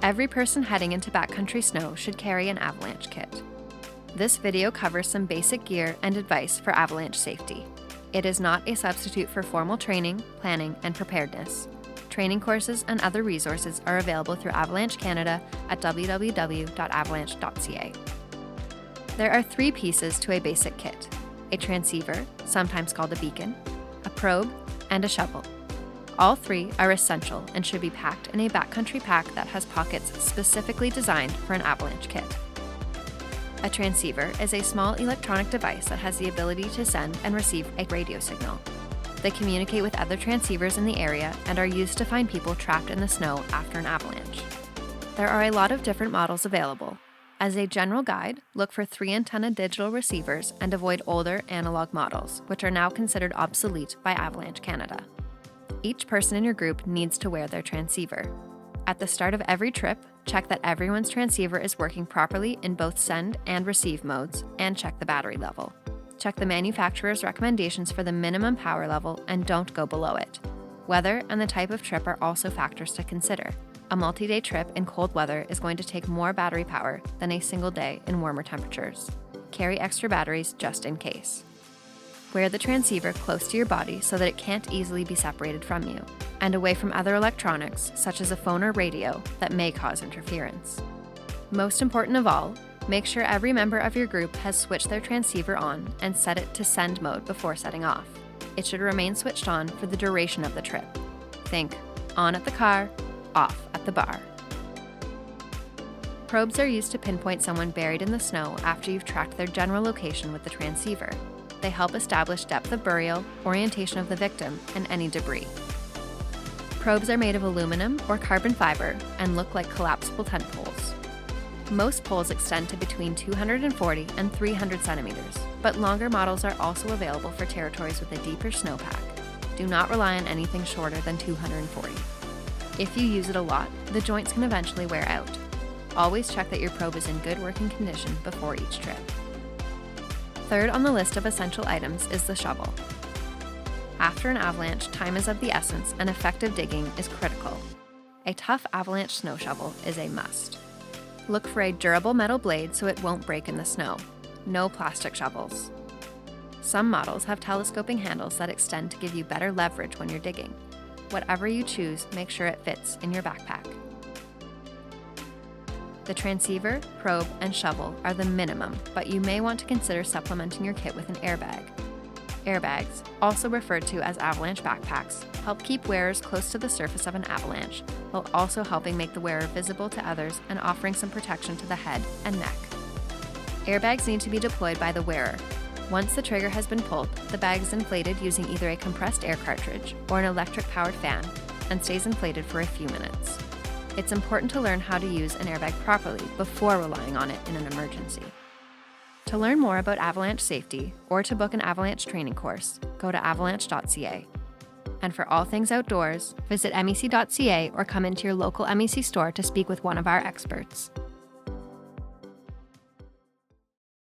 Every person heading into backcountry snow should carry an avalanche kit. This video covers some basic gear and advice for avalanche safety. It is not a substitute for formal training, planning, and preparedness. Training courses and other resources are available through Avalanche Canada at www.avalanche.ca. There are 3 pieces to a basic kit: a transceiver, sometimes called a beacon, a probe, and a shovel. All 3 are essential and should be packed in a backcountry pack that has pockets specifically designed for an avalanche kit. A transceiver is a small electronic device that has the ability to send and receive a radio signal. They communicate with other transceivers in the area and are used to find people trapped in the snow after an avalanche. There are a lot of different models available. As a general guide, look for 3-antenna digital receivers and avoid older analog models, which are now considered obsolete by Avalanche Canada. Each person in your group needs to wear their transceiver. At the start of every trip, check that everyone's transceiver is working properly in both send and receive modes, and check the battery level. Check the manufacturer's recommendations for the minimum power level and don't go below it. Weather and the type of trip are also factors to consider. A multi-day trip in cold weather is going to take more battery power than a single day in warmer temperatures. Carry extra batteries just in case. Wear the transceiver close to your body so that it can't easily be separated from you, and away from other electronics such as a phone or radio that may cause interference. Most important of all, make sure every member of your group has switched their transceiver on and set it to send mode before setting off. It should remain switched on for the duration of the trip. Think on at the car, off at the bar. Probes are used to pinpoint someone buried in the snow after you've tracked their general location with the transceiver. They help establish depth of burial, orientation of the victim, and any debris. Probes are made of aluminum or carbon fiber and look like collapsible tent poles. Most poles extend to between 240 and 300 centimeters, but longer models are also available for territories with a deeper snowpack. Do not rely on anything shorter than 240. If you use it a lot, the joints can eventually wear out. Always check that your probe is in good working condition before each trip. Third on the list of essential items is the shovel. After an avalanche, time is of the essence and effective digging is critical. A tough avalanche snow shovel is a must. Look for a durable metal blade so it won't break in the snow. No plastic shovels. Some models have telescoping handles that extend to give you better leverage when you're digging. Whatever you choose, make sure it fits in your backpack. The transceiver, probe, and shovel are the minimum, but you may want to consider supplementing your kit with an airbag. Airbags, also referred to as avalanche backpacks, help keep wearers close to the surface of an avalanche, while also helping make the wearer visible to others and offering some protection to the head and neck. Airbags need to be deployed by the wearer. Once the trigger has been pulled, the bag is inflated using either a compressed air cartridge or an electric-powered fan and stays inflated for a few minutes. It's important to learn how to use an airbag properly before relying on it in an emergency. To learn more about avalanche safety or to book an avalanche training course, go to avalanche.ca. And for all things outdoors, visit mec.ca or come into your local MEC store to speak with one of our experts.